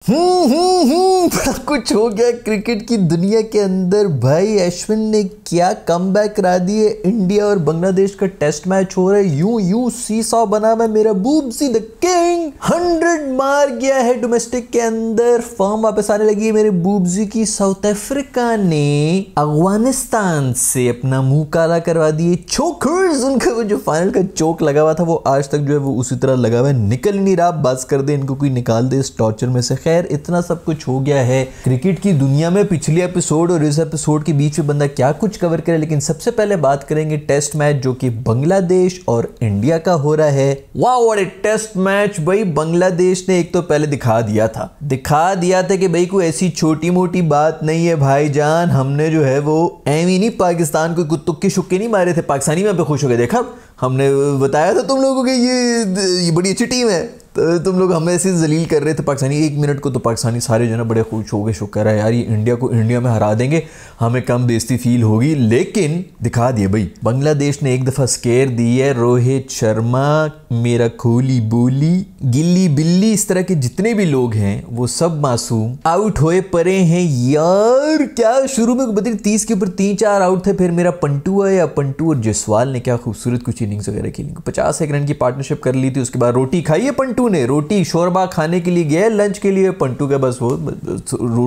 बड़ा कुछ हो गया क्रिकेट की दुनिया के अंदर भाई। अश्विन ने क्या कमबैक करा दिए। इंडिया और बांग्लादेश का टेस्ट मैच हो रहा है। यूं सीसॉ बना मैं मेरा बूबसी द किंग 100 मार गया है डोमेस्टिक के अंदर। फॉर्म वापस आने लगी है मेरे बूबजी की। साउथ अफ्रीका ने अफगानिस्तान से अपना मुंह काला करवा दिए चोकर्स। उनका वो जो फाइनल का चोक लगा हुआ था वो आज तक जो है वो उसी तरह लगा हुआ है, निकल नहीं रहा। बस कर दे इनको, कोई निकाल दे इस टॉर्चर में से। खैर इतना सब कुछ हो गया है क्रिकेट की दुनिया में। पिछले एपिसोड और इस एपिसोड के बीच में बंदा क्या कुछ कवर करे, लेकिन सबसे पहले बात करेंगे टेस्ट मैच जो कि बांग्लादेश और इंडिया का हो रहा है। वाह व्हाट ए टेस्ट मैच भाई। बांग्लादेश ने एक तो पहले दिखा दिया था कि भाई कोई ऐसी छोटी मोटी बात नहीं है भाईजान। हमने जो है वो एवी नहीं पाकिस्तान को तुक्के शुक्के नहीं मारे थे। पाकिस्तानी में पे खुश हो गए। देखा हमने बताया था तुम लोगों को कि ये बड़ी अच्छी टीम है, तो तुम लोग हमें ऐसे जलील कर रहे थे पाकिस्तानी। एक मिनट को तो पाकिस्तानी सारे जो है बड़े खुश हो गए, शुक्र है यार ये इंडिया को इंडिया में हरा देंगे, हमें कम बेइज्जती फील होगी। लेकिन दिखा दिए भाई बांग्लादेश ने एक दफ़ा स्केयर दी है। रोहित शर्मा, मेरा कोहली बोली, गिल्ली बिल्ली, इस तरह के जितने भी लोग हैं वो सब मासूम आउट होए पड़े हैं यार। क्या शुरू में 30 के ऊपर 3-4 आउट थे, फिर मेरा पंटू आया। पंटू और जसवाल ने क्या खूबसूरत कुछ इनिंग्स वगैरह खेली। 51 रन की पार्टनरशिप कर ली थी। उसके बाद रोटी खाई है पंटू ने, रोटी शोरबा खाने के लिए गया लंच के लिए। पंटू के बस वो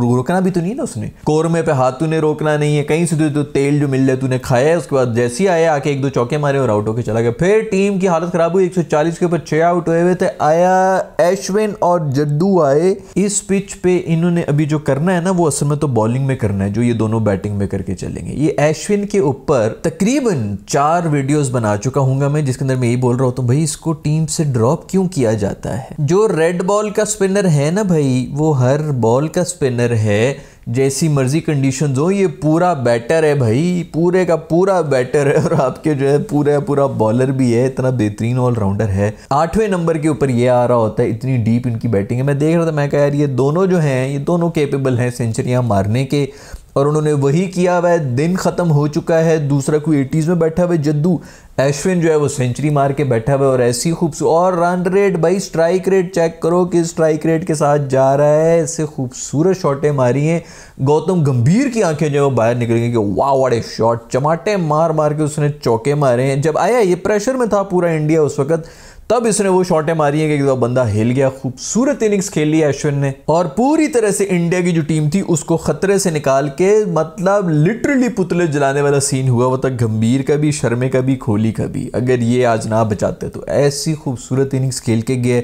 रोकना भी तो नहीं ना उसने, कोरमे पे हाथ तूने रोकना नहीं है। कहीं से तो तेल जो मिल जाए तूने खाया है। उसके बाद जैसे ही आया आके 1-2 चौके मारे और आउट होकर चला गया। फिर टीम की हालत खराब हुई। 140 के ऊपर 6 आउट हुए थे। आया अश्विन और जद्दू आए। इस पिच पे इन्होंने अभी जो करना है ना वो असल में तो बॉलिंग में करना है, जो ये दोनों बैटिंग में करके चलेंगे। ये अश्विन के ऊपर तकरीबन 4 वीडियोस बना चुका हूंगा मैं, जिसके अंदर मैं यही बोल रहा हूँ तो भाई इसको टीम से ड्रॉप क्यों किया जाता है। जो रेड बॉल का स्पिनर है ना भाई, वो हर बॉल का स्पिनर है। जैसी मर्जी कंडीशंस हो, ये पूरा बैटर है भाई, पूरे का पूरा बैटर है। और आपके जो है पूरा बॉलर भी है, इतना बेहतरीन ऑलराउंडर है। 8वें नंबर के ऊपर ये आ रहा होता है। इतनी डीप इनकी बैटिंग है। मैं देख रहा था, मैं कहा यार ये दोनों जो हैं ये दोनों कैपेबल हैं सेंचुरियां मारने के, और उन्होंने वही किया हुआ है। दिन खत्म हो चुका है। दूसरा कोई 80s में बैठा हुआ है जद्दू, अश्विन जो है वो सेंचुरी मार के बैठा हुआ है। और ऐसी खूबसूरत और रन रेट भाई, स्ट्राइक रेट चेक करो कि स्ट्राइक रेट के साथ जा रहा है। ऐसे खूबसूरत शॉटें मारी हैं। गौतम गंभीर की आंखें जो है वो बाहर निकल गई कि वाह व्हाट ए शॉट। चमाटे मार मार के उसने चौके मारे हैं। जब आया ये प्रेशर में था पूरा इंडिया उस वक्त, तब इसने वो शॉटें मारी है कि बंदा हिल गया। खूबसूरत इनिंग्स खेली है अश्विन ने, और पूरी तरह से इंडिया की जो टीम थी उसको खतरे से निकाल के, मतलब लिटरली पुतले जलाने वाला सीन हुआ वो था। गंभीर का भी, शर्मे का भी, कोहली का भी। अगर ये आज ना बचाते तो ऐसी खूबसूरत इनिंग्स खेल के गए।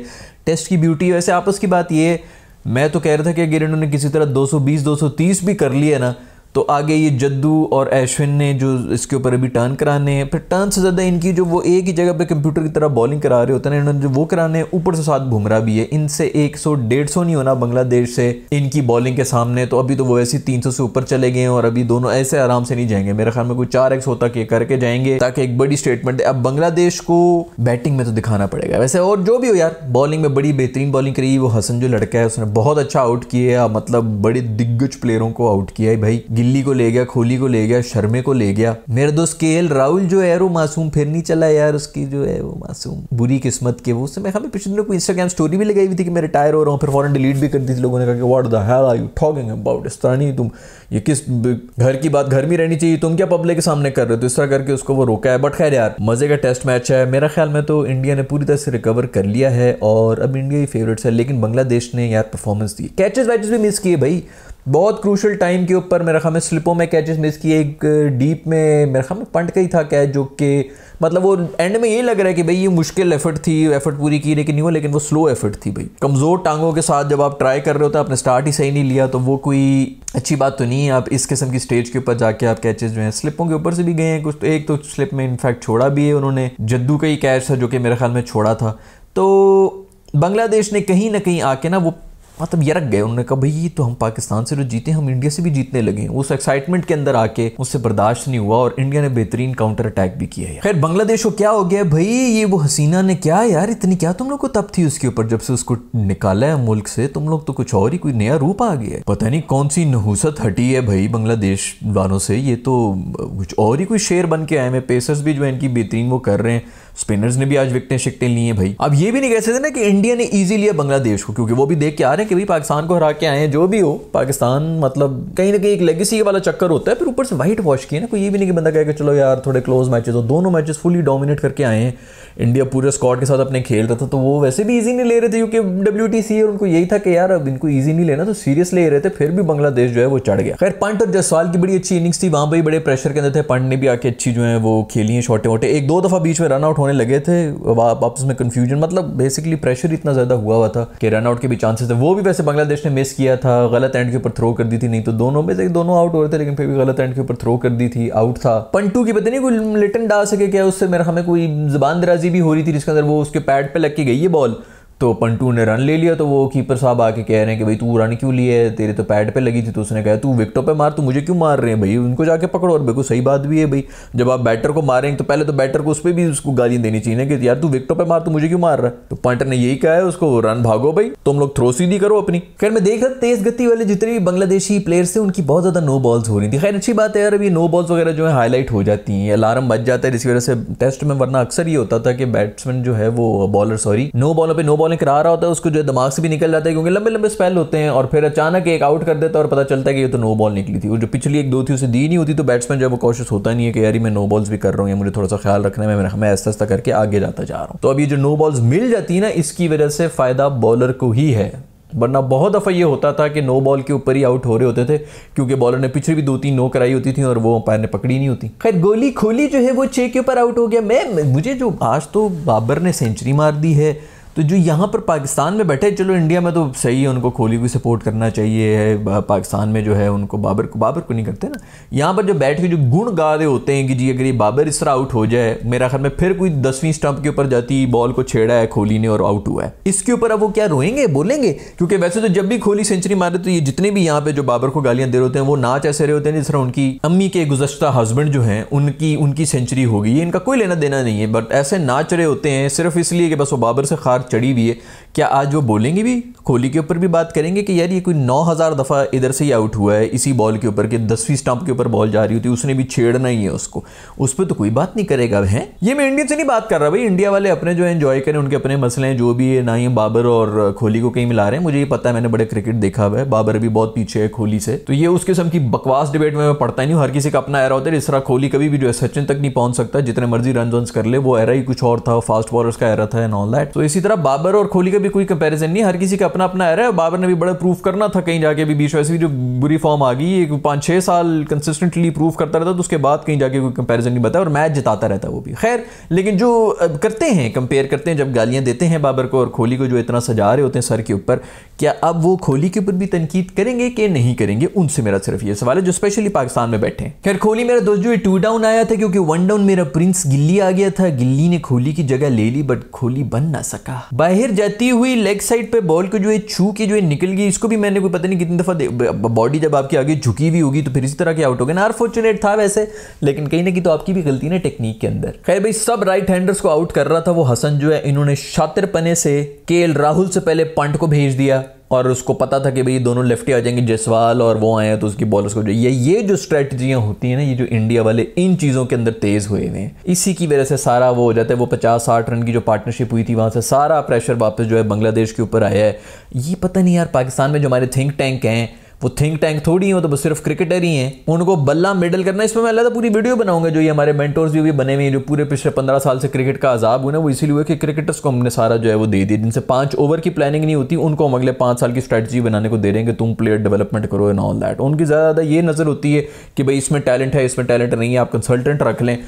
टेस्ट की ब्यूटी। वैसे आपस की बात ये, मैं तो कह रहा था कि अगर इन्होंने किसी तरह 220-230 भी कर लिया ना, तो आगे ये जद्दू और अश्विन ने जो इसके ऊपर अभी टर्न कराने हैं, फिर टर्न से ज़्यादा इनकी जो वो एक ही जगह पे कंप्यूटर की तरह बॉलिंग करा रहे होते हैं, इन्होंने जो वो कराने हैं, ऊपर से साथ बुमराह भी है। इनसे 100-150 नहीं होना बांग्लादेश से इनकी बॉलिंग के सामने। तो अभी तो वो ऐसे 300 से ऊपर चले गए हैं, और अभी दोनों ऐसे आराम से नहीं जाएंगे। मेरे ख्याल में कोई 4x होता के करके जाएंगे, ताकि एक बड़ी स्टेटमेंट। अब बांग्लादेश को बैटिंग में तो दिखाना पड़ेगा वैसे, और जो भी हो यार बॉलिंग में बड़ी बेहतरीन बॉलिंग करी। वो हसन जो लड़का है उसने बहुत अच्छा आउट किया, मतलब बड़े दिग्गज प्लेयरों को आउट किया है भाई। गिल्ली को ले गया, कोहली को ले गया, शर्मे को ले गया। मेरा दोस्त केएल राहुल जो है वो मासूम फिर नहीं चला यार। उसकी जो है वो मासूम बुरी किस्मत के वो उसमें हमें पिछले दिनों को इंस्टाग्राम स्टोरी भी लगाई हुई थी कि मैं रिटायर हो रहा हूँ, फिर फौरन डिलीट भी कर दी थी। लोगों ने कहा कि what the hell are you talking about. इस तरह नहीं, तुम ये किस घर की बात घर में रहनी चाहिए, तुम क्या पब्लिक के सामने कर रहे हो। तो इस तरह करके उसको वो रोका है। बट खैर यार मजे का टेस्ट मैच है। मेरा ख्याल में तो इंडिया ने पूरी तरह से रिकवर कर लिया है और अब इंडिया ही फेवरेट्स है। लेकिन बांग्लादेश ने यार परफॉर्मेंस दी। कैचेस वैचेस भी मिस किए भाई, बहुत क्रूशल टाइम के ऊपर। मेरे ख्याल में स्लिपों में कैचेस मिस किए। एक डीप में मेरे ख्याल में पंट का ही था कैच, जो कि मतलब वो एंड में ये लग रहा है कि भाई ये मुश्किल एफर्ट थी, एफर्ट पूरी की लेकिन नहीं हुआ। लेकिन वो स्लो एफर्ट थी भाई। कमज़ोर टांगों के साथ जब आप ट्राई कर रहे होते, आपने स्टार्ट ही सही नहीं लिया, तो वो कोई अच्छी बात तो नहीं है। आप इस किस्म की स्टेज के ऊपर जाके आप कैचेस जो हैं स्लिपों के ऊपर से भी गए हैं कुछ। तो एक तो स्लिप में इनफैक्ट छोड़ा भी है उन्होंने, जद्दू का ही कैच था जो कि मेरे ख्याल में छोड़ा था। तो बांग्लादेश ने कहीं ना कहीं आके ना वो मतलब ये रख गए। उन्होंने कहा भाई ये तो हम पाकिस्तान से जो जीते हम इंडिया से भी जीतने लगे। उस एक्साइटमेंट के अंदर आके उससे बर्दाश्त नहीं हुआ और इंडिया ने बेहतरीन काउंटर अटैक भी किया है। खैर बांग्लादेश को क्या हो गया भाई, ये वो हसीना ने क्या यार इतनी क्या तुम लोग को तब थी उसके ऊपर, जब से उसको निकाला है मुल्क से तुम लोग तो कुछ और ही कोई नया रूप आ गया है। पता नहीं कौन सी नहुसत हटी है भाई बांग्लादेश वालों से। ये तो कुछ और ही कोई शेर बन के आए हैं। पेसर्स भी जो है इनकी बेहतरीन वो कर रहे हैं। स्पिनर्स ने भी आज विकेटें शिकटें ली हैं भाई। अब ये भी नहीं कह सकते ना कि इंडिया ने इजी लिया बांग्लादेश को, क्योंकि वो भी देख के आ रहे हैं कि भाई पाकिस्तान को हरा के आए हैं, जो भी हो पाकिस्तान मतलब कहीं ना कहीं एक लेगेसी वाला चक्कर होता है, फिर ऊपर से वाइट वॉश किया ना, कोई ये भी नहीं कि बंदा कहे कि चलो यार थोड़े क्लोज मैचेस हो, दोनों मैचेस फुली डोमिनेट करके आए हैं। इंडिया पूरे स्क्वाड के साथ अपने खेल रहा था, तो वो वैसे भी इजी नहीं ले रहे थे क्योंकि WTC और उनको यही था कि यार अब इनको इजी नहीं लेना, तो सीरियस ले रहे थे, फिर भी बांग्लादेश जो है वो चढ़ गया। खैर पंट और जसवाल की बड़ी अच्छी इनिंग्स थी, वहां पर बड़े प्रेशर के अंदर थे, पंट ने भी आके अच्छी जो है वो खेली है छोटे मोटे, एक दो दफा बीच में रन आउट होने लगे थे, वापस में कंफ्यूजन, मतलब बेसिकली प्रेशर इतना ज्यादा हुआ था कि रन आउट के भी चांसेस थे। वो भी वैसे बांग्लादेश ने मिस किया था, गलत एंड के ऊपर थ्रो कर दी थी, नहीं तो दोनों में से दोनों आउट हो रहे थे, लेकिन फिर भी गलत एंड के ऊपर थ्रो कर दी थी, आउट था। पंटू की पता नहीं कोई लिटन डाल सके क्या, उससे मेरा हमें कोई जुबान दराजी भी हो रही थी, जिसके अंदर वो उसके पैड पे लग के गई है बॉल, तो पंटू ने रन ले लिया। तो वो कीपर साहब आके कह रहे हैं कि भाई तू रन क्यों लिए, तेरे तो पैड पे लगी थी। तो उसने कहा तू विकेटों पे मार, तू मुझे क्यों मार रहे हैं भाई, उनको जाके पकड़ो। और बिल्कुल सही बात भी है भाई, जब आप बैटर को मारेंगे तो पहले तो बैटर को उस पर भी उसको गाली देनी चाहिए कि यार तू विकेटों पे मार, तू मुझे क्यों मार रहा है। तो पंट ने यही कहा है उसको, रन भागो भाई, तुम लोग थ्रो सीधी करो अपनी। खैर मैं देख रहा तेज गति वाले जितने भी बांग्लादेशी प्लेयर्स थे उनकी बहुत ज्यादा नो बॉल्स हो रही थी। खैर अच्छी बात है यार, अभी नो बॉल्स वगैरह जो है हाईलाइट हो जाती है, अलार्म बज जाता है जिसकी वजह से टेस्ट में, वरना अक्सर ये होता था कि बैट्समैन जो है वो बॉलर नो बॉलों पे नो बॉलिंग करा रहा होता है, उसको जो दिमाग से भी निकल जाता है क्योंकि लंबे लंबे स्पेल होते हैं, और फिर अचानक एक आउट कर देता है और पता चलता है कि ये तो नो बॉल निकली थी, और जो पिछली एक दो थी उसे दी नहीं होती, तो बैट्समैन जो है वो कोशिश होता नहीं है कि यार मैं नो बॉल्स भी कर रहा हूँ, मुझे थोड़ा सा ख्याल रखना है, मैं ऐसा ऐसा करके आगे जाता जा रहा हूँ। तो अब ये जो नो बॉल्स मिल जाती है ना, इसकी वजह से फायदा बॉलर को ही है, वरना बहुत दफ़ा ये होता था कि नो बॉल के ऊपर ही आउट हो रहे होते थे क्योंकि बॉलर ने पिछली भी 2-3 नो कराई होती थी और वो अंपायर ने पकड़ी नहीं होती। खैर गोली खोली जो है वो 6 के ऊपर आउट हो गया। मुझे जो आज तो बाबर ने सेंचुरी मार दी है, तो जो यहाँ पर पाकिस्तान में बैठे, चलो इंडिया में तो सही है, उनको कोहली को सपोर्ट करना चाहिए, पाकिस्तान में जो है उनको बाबर को नहीं करते ना। यहाँ पर जो बैठ के जो गुण गा रहे होते हैं कि जी अगर ये बाबर इस तरह आउट हो जाए, मेरा ख्याल में फिर कोई 10वीं स्टंप के ऊपर जाती बॉल को छेड़ा है कोहली ने और आउट हुआ है, इसके ऊपर अब वो क्या रोएंगे बोलेंगे? क्योंकि वैसे तो जब भी कोहली सेंचुरी मारे तो ये जितने भी यहाँ पे जो बाबर को गालियां दे रहे होते हैं वो नाच ऐसे रहे होते हैं जिस तरह उनकी अम्मी के गुज़श्ता हस्बैंड जो है उनकी सेंचुरी हो गई है, इनका कोई लेना देना नहीं है, बट ऐसे नाच रहे होते हैं सिर्फ इसलिए कि बस वो बाबर से खार चढ़ी हुई है। क्या आज वो बोलेंगे भी, कोहली के ऊपर भी बात करेंगे कि यार ये कोई 9000 दफ़ा इधर से ही आउट हुआ है इसी बॉल के ऊपर कि 10वीं स्टंप के ऊपर बॉल जा रही होती, उसने भी छेड़ना ही है उसको, उस पर तो कोई बात नहीं करेगा है। ये मैं इंडियन से नहीं बात कर रहा भाई, इंडिया वाले अपने जो एंजॉय करें, उनके अपने मसले हैं जो भी है, ना ही बाबर और कोहली को कहीं मिला रहे हैं। मुझे ये पता है, मैंने बड़े क्रिकेट देखा हुआ है, बाबर भी बहुत पीछे है कोहली से, तो ये उस किस्म की बकवास डिबेट में मैं पढ़ता ही नहीं हूँ। हर किसी का अपना एरा होता है, इस तरह कोहली कभी भी जो है सचिन तक नहीं पहुंच सकता, जितने मर्जी रन कर ले, वो एरा ही कुछ और था, फास्ट बॉलर्स का एरा था एंड ऑल दैट। तो इसी तरह बाबर और कोहली का भी कोई कंपैरिजन नहीं, हर किसी का अपना अपना एरा है। बाबर ने भी बड़ा प्रूफ करना था कहीं जाके भी, बीच वैसे भी जो बुरी फॉर्म आ गई, 5-6 साल कंसिस्टेंटली प्रूफ करता रहता, तो उसके बाद कहीं जाके कोई कंपैरिजन नहीं बताया और मैच जिताता रहता वो भी। खैर लेकिन जो करते हैं, कंपेयर करते हैं, जब गालियां देते हैं बाबर को और कोहली को जो इतना सजा रहे होते हैं सर के ऊपर, क्या अब वो कोहली के ऊपर भी तनकीद करेंगे कि नहीं करेंगे? उनसे मेरा सिर्फ ये सवाल है जो स्पेशली पाकिस्तान में बैठे हैं। खैर कोहली मेरा दोस्त जो 2 डाउन आया था क्योंकि 1 डाउन मेरा प्रिंस गिल्ली आ गया था, गिल्ली ने कोहली की जगह ले ली बट कोहली बन ना सका। बाहर जाती हुई लेग साइड पे बॉल को जो है छू के जो है निकल गई, इसको भी मैंने कोई पता नहीं कितनी दफा, बॉडी जब आपकी आगे झुकी हुई होगी तो फिर इसी तरह के आउट हो गए ना। अनफॉर्चुनेट था वैसे, लेकिन कहीं ना कहीं तो आपकी भी गलती ना टेक्निक के अंदर। खैर भाई सब राइट हैंडर्स को आउट कर रहा था वो हसन जो है, इन्होंने शातिरपने से केएल राहुल से पहले पंट को भेज दिया और उसको पता था कि भाई दोनों लेफ्टी आ जाएंगे, जयसवाल और वो आए हैं, तो उसकी बॉलर्स को ये जो स्ट्रेटजियां होती हैं ना, ये जो इंडिया वाले इन चीज़ों के अंदर तेज हुए हैं, इसी की वजह से सारा वो हो जाता है। वो 50-60 रन की जो पार्टनरशिप हुई थी वहाँ से सारा प्रेशर वापस जो है बांग्लादेश के ऊपर आया है। ये पता नहीं यार, पाकिस्तान में जो हमारे थिंक टैंक हैं वो थिंक टैंक थोड़ी हो, तो बस सिर्फ क्रिकेटर ही हैं, उनको बल्ला मेडल करना। इसमें मैं अलग पूरी वीडियो बनाऊंगा, जो ये हमारे मेंटोर्स भी बने हुए हैं, जो पूरे पिछले 15 साल से क्रिकेट का अजाब हुआ ना, वो इसीलिए हुआ कि क्रिकेटर्स को हमने सारा जो है वो दे दिया, जिनसे 5 ओवर की प्लानिंग नहीं होती, उनको हम अगले 5 साल की स्ट्रैटेजी बनाने को दे रहे हैं कि तुम प्लेयर डेवलपमेंट करो एंड ऑल दैट। उनकी ज़्यादा ये नज़र होती है कि भाई इसमें टैलेंट है, इसमें टैलेंट नहीं है, आप कंसल्टेंट रख लें।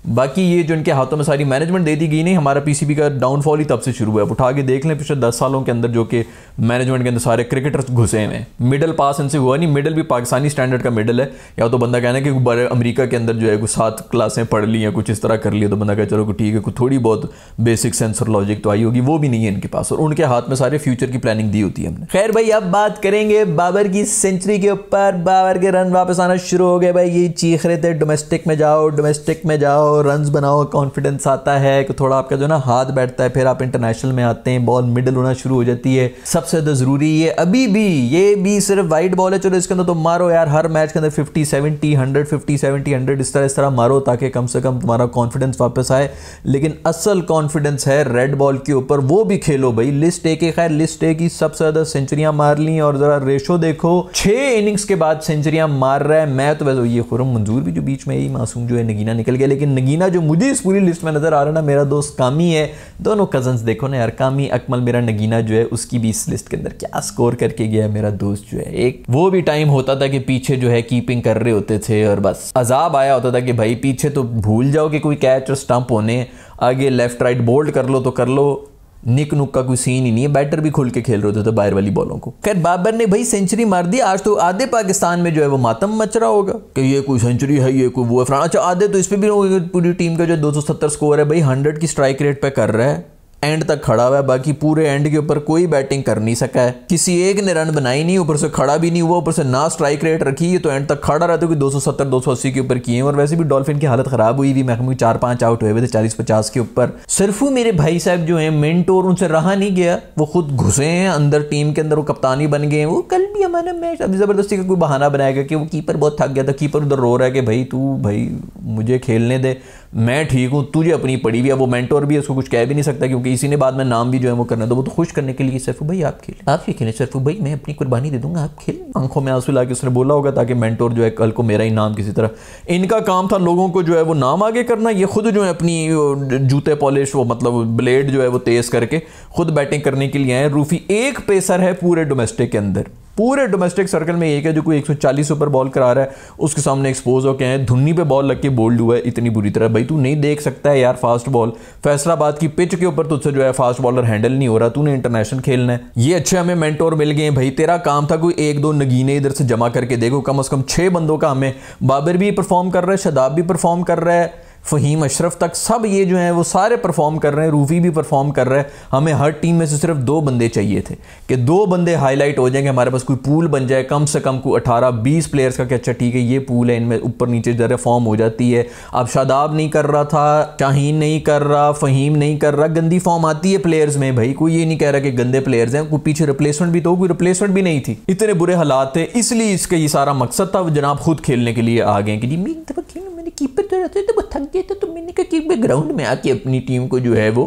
बाकी ये जो इनके हाथों में सारी मैनेजमेंट दे दी गई नहीं, हमारा पीसीबी का डाउनफॉल ही तब से शुरू हुआ है। उठा के देख लें पिछले 10 सालों के अंदर जो कि मैनेजमेंट के अंदर सारे क्रिकेटर्स घुसे हुए हैं। मिडल पास इनसे हुआ नहीं, मिडल भी पाकिस्तानी स्टैंडर्ड का मिडल है, या तो बंदा कहना है कि बड़े अमेरिका के अंदर जो है कुछ 7 क्लासें पढ़ ली हैं, कुछ इस तरह कर लिया, तो बंदा कहे चलो ठीक है, कुछ थोड़ी बहुत बेसिक सेंस और लॉजिक तो आई होगी, वो भी नहीं है इनके पास, और उनके हाथ में सारे फ्यूचर की प्लानिंग दी होती है हमने। खैर भाई अब बात करेंगे बाबर की सेंचुरी के ऊपर। बाबर के रन वापस आना शुरू हो गए भाई, ये चीख रहे थे डोमेस्टिक में जाओ, डोमेस्टिक में जाओ, बनाओ, रन्स बनाओ, कॉन्फिडेंस आता है कि थोड़ा आपका जो ना हाथ बैठता है, फिर आप इंटरनेशनल में आते हैं, बॉल मिडल होना शुरू हो जाती है। सबसे ज़्यादा ज़रूरी ये अभी भी, ये भी सिर्फ वाइड बॉल है, चलो इसके अंदर तो मारो यार, हर मैच के अंदर 50 70 100 50 70 100 इस तरह मारो ताकि कम से कम तुम्हारा कॉन्फिडेंस वापस आए। लेकिन असल कॉन्फिडेंस है रेड बॉल के ऊपर, वो भी खेलो भाई। लिस्ट ए के, खैर लिस्ट ए की सबसे ज़्यादा सेंचुरियां मार ली, और ज़रा रेशो देखो, 6 इनिंग्स के बाद सेंचुरियां मार रहा है। मैं तो वैसे ये खुरम मंजूर भी जो बीच में यही मासूम जो है नगीना निकल गया, लेकिन नगीना जो मुझे इस पूरी लिस्ट में नजर आ रहा है ना, मेरा दोस्त कामी है, दोनों कजन्स देखो ना यार, कामी अकमल मेरा नगीना जो है उसकी भी इस लिस्ट के अंदर क्या स्कोर करके गया है मेरा दोस्त जो है। एक वो भी टाइम होता था कि पीछे जो है कीपिंग कर रहे होते थे और बस अजाब आया होता था कि भाई पीछे तो भूल जाओ कि कोई कैच और स्टंप होने, आगे लेफ्ट राइट बोल्ड कर लो तो कर लो, निक नुक का कोई सीन ही नहीं है। बैटर भी खुल के खेल रहे होते थे बाहर वाली बॉलों को। खैर बाबर ने भाई सेंचुरी मार दी, आज तो आधे पाकिस्तान में जो है वो मातम मच रहा होगा कि ये कोई सेंचुरी है, ये कोई वो है फलाना। अच्छा आधे तो इस पे भी पूरी टीम का जो 270 स्कोर है भाई, 100 की स्ट्राइक रेट पे कर रहा है, एंड तक खड़ा हुआ है, बाकी पूरे एंड के ऊपर कोई बैटिंग कर नहीं सका है, किसी एक ने रन बनाई नहीं, ऊपर से खड़ा भी नहीं हुआ, ऊपर से ना स्ट्राइक रेट रखी है, तो एंड तक खड़ा रहता है कि 270 280 के ऊपर किए। और वैसे भी डॉल्फिन की हालत खराब हुई थी, मैं 4-5 आउट हुए थे 40-50 के ऊपर। सिर्फू मेरे भाई साहब जो है मेंटोर, उनसे रहा नहीं गया, वो खुद घुसे हैं अंदर टीम के अंदर, वो कप्तानी बन गए हैं। वो कल भी हमारा मैच अभी जबरदस्ती का कोई बहाना बनाएगा कि वो कीपर बहुत थक गया था, कीपर उधर रो रहा है कि भाई तू भाई मुझे खेलने दे, मैं ठीक हूँ, तुझे अपनी पड़ी हुई है। वो मेंटोर भी है, उसको कुछ कह भी नहीं सकता क्योंकि इसी ने बाद में नाम भी जो है वो करना, तो वो तो खुश करने के लिए सरफू भाई आप खेलें, आप ही खेलें सरफू भाई, मैं अपनी कुर्बानी दे दूंगा, आप खेलें। आंखों में आंसू लाके उसने बोला होगा ताकि मेंटोर जो है कल को मेरा ही नाम किसी तरह। इनका काम था लोगों को जो है वो नाम आगे करना, ये खुद जो है अपनी जूते पॉलिश, वो मतलब ब्लेड जो है वो तेज करके खुद बैटिंग करने के लिए आए। रूफी एक पेसर है पूरे डोमेस्टिक के अंदर, पूरे डोमेस्टिक सर्कल में एक है जो कोई 140 ऊपर बॉल करा रहा है, उसके सामने एक्सपोज हो गए हैं, धुन्नी पे बॉल लग के बोल्ड हुआ है इतनी बुरी तरह। भाई तू नहीं देख सकता है यार फास्ट बॉल, फैसलाबाद की पिच के ऊपर तुझसे जो है फास्ट बॉलर हैंडल नहीं हो रहा, तूने इंटरनेशनल खेलना है। ये अच्छे हमें मेंटोर मिल गए भाई, तेरा काम था कोई 1-2 नगीने इधर से जमा करके देखो, कम से कम 6 बंदों का हमें, बाबर भी परफॉर्म कर रहा है, शादाब भी परफॉर्म कर रहा है, फ़हीम अशरफ तक सब ये जो हैं वो सारे परफॉर्म कर रहे हैं, रूफी भी परफॉर्म कर रहा है। हमें हर टीम में से सिर्फ 2 बंदे चाहिए थे कि 2 बंदे हाईलाइट हो जाएंगे, हमारे पास कोई पूल बन जाए कम से कम कोई 18-20 प्लेयर्स का कि अच्छा ठीक है ये पूल है, इनमें ऊपर नीचे जरा फॉर्म हो जाती है। अब शादाब नहीं कर रहा था, शाहीन नहीं कर रहा, फ़हीम नहीं कर रहा, गंदी फॉर्म आती है प्लेयर्स में भाई, कोई ये नहीं कह रहा कि गंदे प्लेयर्स हैं, कोई पीछे रिप्लेसमेंट भी तो, कोई रिप्लेसमेंट भी नहीं थी, इतने बुरे हालात थे, इसलिए इसका ये सारा मकसद था। वो जनाब खुद खेलने के लिए आ गए कि जी मैंने कीपर तो रहते तो वो थक गया था, तो मैंने कहा कि ग्राउंड में आके अपनी टीम को जो है वो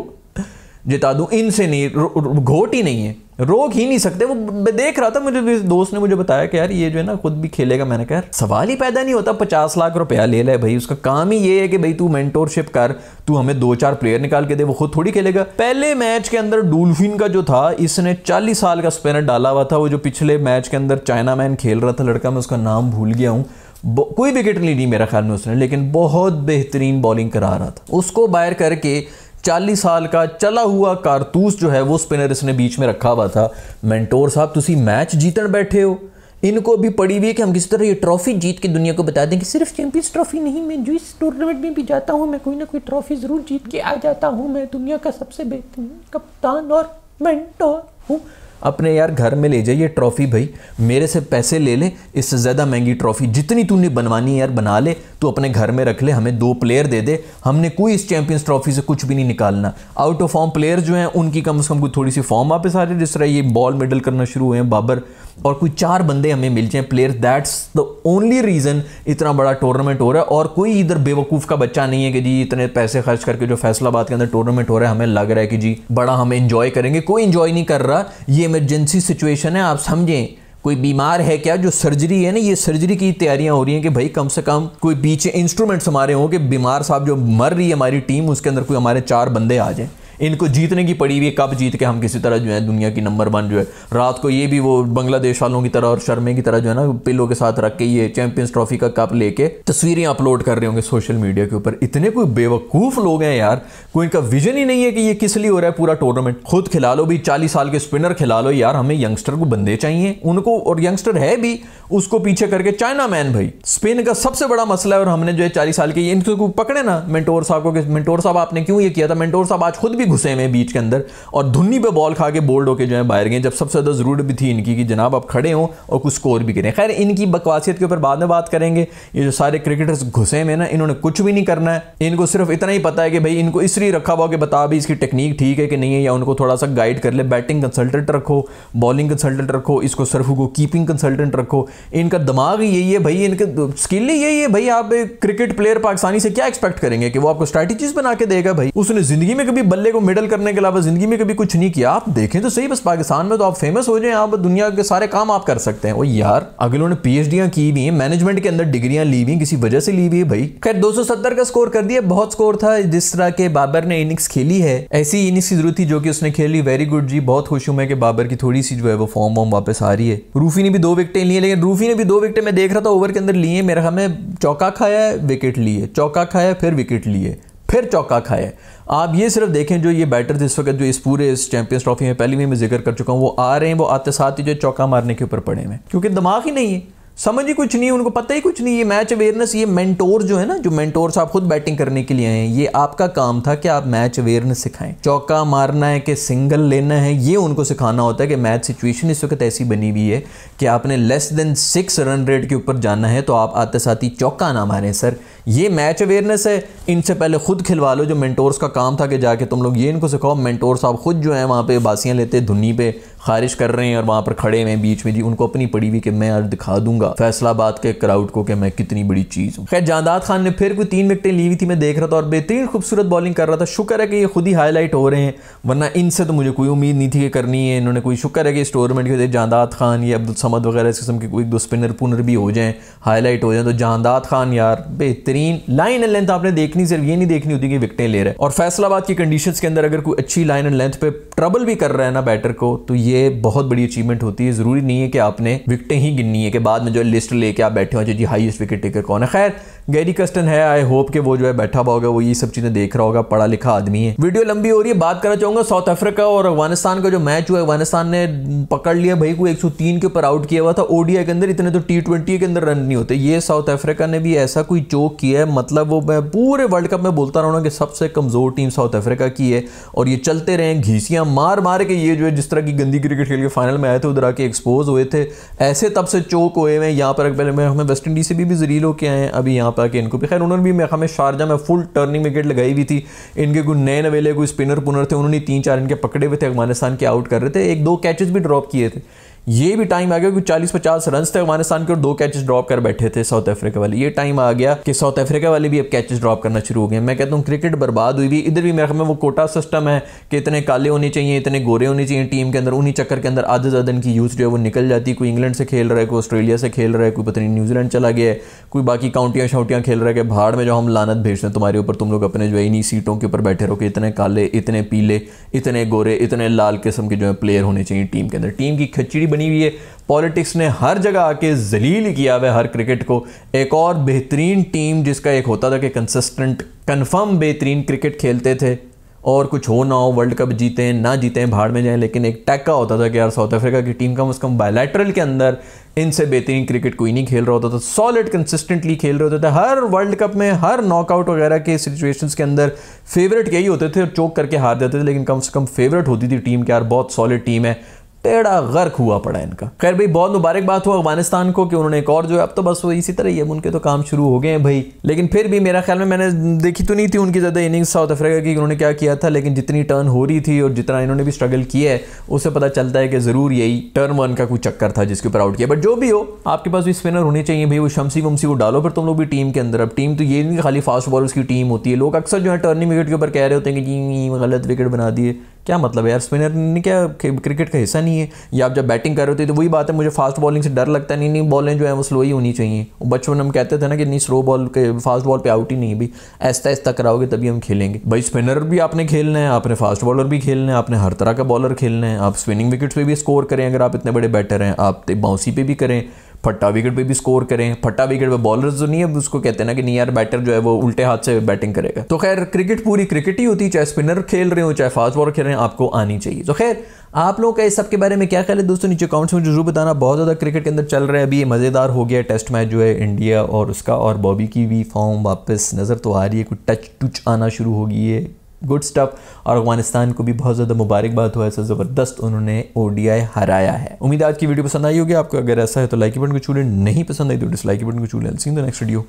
जिता दूं। इनसे नहीं, घोट ही नहीं है, रोक ही नहीं सकते। वो देख रहा था, मुझे दोस्त ने मुझे बताया कि यार ये जो है ना खुद भी खेलेगा। मैंने कहा सवाल ही पैदा नहीं होता, 50 लाख रुपया ले ले भाई, उसका काम ही ये है कि भाई तू मेंटोरशिप कर, तू हमें 2-4 प्लेयर निकाल के दे, वो खुद थोड़ी खेलेगा। पहले मैच के अंदर डॉल्फिन का जो था, इसने 40 साल का स्पिनर डाला हुआ था, वो जो पिछले मैच के अंदर चाइना मैन खेल रहा था लड़का, मैं उसका नाम भूल गया हूँ, कोई विकेट नहीं ली मेरा ख्याल में उसने, लेकिन बहुत बेहतरीन बॉलिंग करा रहा था। उसको बाहर करके 40 साल का चला हुआ कारतूस जो है वो स्पिनर इसने बीच में रखा हुआ था। मेंटोर साहब तुसी मैच जीतन बैठे हो, इनको भी पड़ी हुई है कि हम किसी तरह ये ट्रॉफी जीत के दुनिया को बता दें कि सिर्फ चैंपियंस ट्रॉफी नहीं, मैं जो इस टूर्नामेंट में भी जाता हूँ मैं कोई ना कोई ट्रॉफी ज़रूर जीत के आ जाता हूँ, मैं दुनिया का सबसे बेहतरीन कप्तान और मेंटोर हूँ। अपने यार घर में ले जाइए ट्रॉफी भाई, मेरे से पैसे ले ले, इससे ज़्यादा महंगी ट्रॉफी जितनी तूने बनवानी है यार बना ले, तू अपने घर में रख ले, हमें 2 प्लेयर दे दे, हमने कोई इस चैंपियंस ट्रॉफी से कुछ भी नहीं निकालना। आउट ऑफ फॉर्म प्लेयर जो हैं उनकी कम से कम कोई थोड़ी सी फॉर्म वापस आ जाए, जिस तरह ये बॉल मिडल करना शुरू हुए हैं बाबर, और कोई 4 बंदे हमें मिल जाएं player, that's the only reason इतना बड़ा टूर्नामेंट हो रहा है। और कोई इधर बेवकूफ़ का बच्चा नहीं है कि जी इतने पैसे खर्च करके जो फैसलाबाद के अंदर टूर्नामेंट हो रहा है हमें लग रहा है कि जी बड़ा हम इंजॉय करेंगे, कोई इंजॉय नहीं कर रहा। ये इमरजेंसी सिचुएशन है, आप समझें। कोई बीमार है क्या, जो सर्जरी है ना, ये सर्जरी की तैयारियां हो रही हैं कि भाई कम से कम कोई पीछे इंस्ट्रूमेंट्स हमारे हों कि बीमार साहब जो मर रही है हमारी टीम, उसके अंदर कोई हमारे 4 बंदे आ जाएं। इनको जीतने की पड़ी हुई है, कब जीत के हम किसी तरह जो है दुनिया की नंबर 1 जो है, रात को ये भी वो बांग्लादेश वालों की तरह और शर्मे की तरह जो है ना पिलो के साथ रख के ये चैंपियंस ट्रॉफी का कप लेके तस्वीरें अपलोड कर रहे होंगे सोशल मीडिया के ऊपर। इतने कोई बेवकूफ़ लोग हैं यार, कोई इनका विजन ही नहीं है कि ये किस लिए हो रहा है पूरा टूर्नामेंट। खुद खिला लो भी, 40 साल के स्पिनर खिला लो यार, हमें यंगस्टर को बंदे चाहिए उनको, और यंगस्टर है भी, उसको पीछे करके चाइना मैन भाई स्पिन का सबसे बड़ा मसला है। और हमने जो है 40 साल के इनको पकड़े ना मेंटोर साहब को, मेंटोर साहब आपने क्यों ये किया था, मेंटोर साहब आज खुद भी घुसे हुए बीच के अंदर और धुन्नी पे बॉल खा के बोल्ड होके जो है बाहर गए, जब सबसे ज़्यादा ज़रूरत भी थी इनकी कि जनाब आप खड़े हों और कुछ स्कोर भी करें। खैर इनकी बकवासियत के ऊपर बाद में बात करेंगे। ये जो सारे क्रिकेटर्स घुसे में ना, इन्होंने कुछ भी नहीं करना है, इनको सिर्फ इतना ही पता है कि भाई इनको इसलिए रखा हुआ कि बता भी इसकी टेक्निक ठीक है कि नहीं है, या उनको थोड़ा सा गाइड कर ले। बैटिंग कंसल्टेंट रखो, बॉलिंग कंसल्टेंट रखो, इसको सिर्फ को कीपिंग कंसल्टेंट रखो। इनका दिमाग ही यही है भाई, इनका स्किल ही यही है भाई। आप क्रिकेट प्लेयर पाकिस्तानी से क्या एक्सपेक्ट करेंगे कि वो आपको स्ट्रैटेजीज बना के देगा? भाई उसने जिंदगी में कभी बल्ले को मिडल करने के अलावा जिंदगी में कभी कुछ नहीं किया। आप देखें तो सही, बस पाकिस्तान में तो आप फेमस हो जाएं, आप दुनिया के सारे काम आप कर सकते हैं। वो यार अगर उन्होंने पीएचडी की हुई है, मैनेजमेंट के अंदर डिग्रियां ली हुई, किसी वजह से ली हुई है भाई। खैर 270 का स्कोर कर दिया, बहुत स्कोर था। जिस तरह के बाबर ने इनिंग्स खेली है, ऐसी इनिंग्स की जरूरत थी जो कि उसने खेली। वेरी गुड जी, बहुत खुश हूं मैं कि बाबर की थोड़ी सी जो है वो फॉर्म वापस आ रही है। रूफी ने भी 2 विकेटें ली, लेकिन रूफी ने भी 2 विकेटें मैं देख रहा था ओवर के अंदर लिए, मेरे ख्याल में चौका खाया है, विकेट लिए, चौका खाया, फिर विकेट लिए, फिर चौका खाया। आप ये सिर्फ देखें, जो ये बैटर इस वक्त जो इस पूरे इस चैंपियंस ट्रॉफी में पहले भी मैं जिक्र कर चुका हूँ, वो आ रहे हैं, वो आते साथ ही जो चौका मारने के ऊपर पड़े हुए, क्योंकि दिमाग ही नहीं है, समझ ही कुछ नहीं है, उनको पता ही कुछ नहीं है। मैच अवेयरनेस, ये मेंटोर जो है ना, जो मेंटोर्स आप खुद बैटिंग करने के लिए आए हैं, ये आपका काम था कि आप मैच अवेयरनेस सिखाएं। चौका मारना है कि सिंगल लेना है, ये उनको सिखाना होता है कि मैच सिचुएशन इस वक्त ऐसी बनी हुई है कि आपने लेस देन 6 रन रेट के ऊपर जाना है, तो आप आते साथ ही चौका ना मारें। सर ये मैच अवेयरनेस है, इनसे पहले खुद खिलवा लो। जो मेंटोर्स का काम था कि जाके तुम लोग ये इनको सिखाओ। मेंटोर्स आप खुद जो है वहाँ पे बासियाँ लेते, धुन्नी पे खारिश कर रहे हैं और वहाँ पर खड़े हुए बीच में जी, उनको अपनी पड़ी हुई कि मैं आज दिखा दूंगा फैसलाबाद के क्राउड को कि मैं कितनी बड़ी चीज़ हूँ। खैर जांदाद खान ने फिर कोई 3 विकेटें ली हुई थी, मैं देख रहा था, और बेहतरीन खूबसूरत बॉलिंग कर रहा था। शुक्र है कि ये खुद ही हाईलाइट हो रहे हैं, वरना इनसे तो मुझे कोई उम्मीद नहीं थी कि करनी है इन्होंने कोई। शुक्र है कि इस टूर्नामेंट के जांदाद खान, ये अब्दुल समद वगैरह इस किस्म के कोई 2 स्पिनर पुनर भी हो जाएँ, हाईलाइट हो जाए। तो जांदाद खान यार बेहतरीन लाइन एंड लेंथ आपने देखनी, सिर्फ ये नहीं देखनी होती कि विकेटें ले रहे हैं। और फैसलाबाद की कंडीशंस के अंदर अगर कोई अच्छी लाइन एंड लेंथ पे ट्रबल भी कर रहा है ना बैटर को, तो ये बहुत बड़ी अचीवमेंट होती है। जरूरी नहीं है कि आपने विकेटें ही गिननी है कि बाद में जो लिस्ट लेके आप बैठे हो जी हाईएस्ट विकेट टेकर कौन है। खैर गैरी कस्टन है, आई होप कि वो जो है बैठा हुआ होगा, वो ये सब चीजें देख रहा होगा, पढ़ा लिखा आदमी है। वीडियो लंबी हो रही है, बात करना चाहूंगा साउथ अफ्रीका और अफगानिस्तान का जो मैच हुआ है। अफगानिस्तान ने पकड़ लिया भाई को 103 के ऊपर आउट किया हुआ था ओडीआई के अंदर, इतने तो T20 के अंदर रन नहीं होते। ये साउथ अफ्रीका ने भी ऐसा कोई चोक किया है, मतलब वो मैं पूरे वर्ल्ड कप में बोलता रहा कि सबसे कमजोर टीम साउथ अफ्रीका की है। और ये चलते रहे घीसियां मार मार के, ये जो है जिस तरह की गंदी क्रिकेट खेल के फाइनल में आए थे, उधर आके एक्सपोज हुए थे, ऐसे तब से चोक हुए हैं। यहाँ पर पहले मैं हमें वेस्ट इंडीज से भी जलील होके आए हैं, अभी यहाँ पर आके इनको भी। खैर उन्होंने भी मैं हमें शारजा में फुल टर्निंग विकेट लगाई हुई थी। इनके कोई नए नवेले कोई स्पिनर पुनर थे, उन्होंने 3-4 इनके पकड़े हुए थे, अफगानिस्तान के आउट कर रहे थे, 1-2 कैचेस भी ड्रॉप किए थे। ये भी टाइम आ गया कि 40-50 रन थे अफगानिस्तान के और 2 कैचेस ड्रॉप कर बैठे थे साउथ अफ्रीका वाले। ये टाइम आ गया कि साउथ अफ्रीका वाले भी अब कैचेस ड्रॉप करना शुरू हो गए। मैं कहता हूँ क्रिकेट बर्बाद हुई भी। इधर भी मेरे में वो कोटा सिस्टम है कि इतने काले होने चाहिए, इतने गोरे होने चाहिए टीम के अंदर, उन्हीं चक्कर के अंदर आधे ज़्यादा इनकी यूथ जो है वो निकल जाती है। कोई इंग्लैंड से खेल रहा है, कोई ऑस्ट्रेलिया से खेल रहा है, कोई पता नहीं न्यूजीलैंड चला गया है, कोई बाकी काउंटियाँ शाउटियाँ खेल रहा है कि भाड़ में जो हम लानत भेजते हैं तुम्हारे ऊपर, तुम लोग अपने जो है इन्हीं सीटों के ऊपर बैठे रहो कि इतने काले, इतने पीले, इतने गोरे, इतने लाल किस्म के जो है प्लेयर होने चाहिए टीम के अंदर। टीम की खिचड़ी बनी हुई है, पॉलिटिक्स ने हर जगह आके जलील किया हुआ है हर क्रिकेट को। एक और बेहतरीन टीम जिसका एक होता था कि कंसिस्टेंट कन्फर्म बेहतरीन क्रिकेट खेलते थे, और कुछ हो ना हो, वर्ल्ड कप जीते ना जीते भाड़ में जाए, लेकिन एक टैक्का होता था कि यार साउथ अफ्रीका की टीम कम से कम बायलैटरल के अंदर इनसे बेहतरीन क्रिकेट कोई नहीं खेल रहा होता था। सॉलिड कंसिस्टेंटली खेल रहे होते थे हर वर्ल्ड कप में, हर नॉकआउट वगैरह के सिचुएशंस के अंदर फेवरेट यही होते थे और चोक करके हार देते थे, लेकिन कम से कम फेवरेट होती थी टीम कि यार बहुत सॉलिड टीम है। टेढ़ा गर्क हुआ पड़ा इनका। खैर भाई बहुत मुबारक बात हुआ अफगानिस्तान को कि उन्होंने एक और जो है, अब तो बस वो इसी तरह ही है, उनके तो काम शुरू हो गए हैं भाई। लेकिन फिर भी मेरा ख्याल में मैंने देखी तो नहीं थी उनकी ज़्यादा इनिंग्स साउथ अफ्रीका की, उन्होंने क्या किया था, लेकिन जितनी टर्न हो रही थी और जितना इन्होंने भी स्ट्रगल किया है, उससे पता चलता है कि ज़रूर यही टर्न 1 का कोई चक्कर था जिसके ऊपर आउट किया। बट जो भी हो, आपके पास भी स्पिनर होने चाहिए भाई, वो शमसी वमसी को डालो फिर तुम लोग भी टीम के अंदर। अब टीम तो ये नहीं खाली फास्ट बॉलर्स की टीम होती है। लोग अक्सर जो है टर्निंग विकेट के ऊपर कह रहे होते हैं कि जी गलत विकेट बना दिए। क्या मतलब है यार, स्पिनर ने क्या क्रिकेट का हिस्सा नहीं है? या आप जब बैटिंग कर रहे होते तो वही बात है, मुझे फास्ट बॉलिंग से डर लगता है, नहीं बॉलें जो है वो स्लो ही होनी चाहिए। बचपन में हम कहते थे ना कि नहीं स्लो बॉल के फास्ट बॉल पे आउट ही नहीं भाई, ऐसा ऐसा कराओगे तभी हम खेलेंगे। भाई स्पिनर भी आपने खेलना है, आपने फास्ट बॉलर भी खेलना है, आपने हर तरह का बॉलर खेलना है। आप स्पिनिंग विकेट्स पे भी स्कोर करें अगर आप इतने बड़े बैटर हैं, आप बाउंसी पे भी करें, फट्टा विकेट पे भी स्कोर करें। फट्टा विकेट पे बॉलर्स जो नहीं है उसको कहते हैं ना कि नहीं यार बैटर जो है वो उल्टे हाथ से बैटिंग करेगा। तो खैर क्रिकेट पूरी क्रिकेट ही होती है, चाहे स्पिनर खेल रहे हो चाहे फास्ट बॉलर खेल रहे हैं, आपको आनी चाहिए। तो खैर आप लोगों का इस सब के बारे में क्या ख्याल है दोस्तों, नीचे कमेंट्स में जरूर बताना। बहुत ज़्यादा क्रिकेट के अंदर चल रहा है अभी, ये मज़ेदार हो गया टेस्ट मैच जो है इंडिया और उसका, और बॉबी की भी फॉर्म वापस नज़र तो आ रही है, कुछ टच टुच आना शुरू हो गई है। Good stuff. और अफगानिस्तान को भी बहुत ज़्यादा मुबारकबाद हुआ, ऐसा ज़बरदस्त उन्होंने ODI हराया है। उम्मीद आज की वीडियो पसंद आई होगी आपको। अगर ऐसा है तो लाइक बटन को छू लें, नहीं पसंद आई तो डिसलाइक बटन को छू लें। See you in the next video.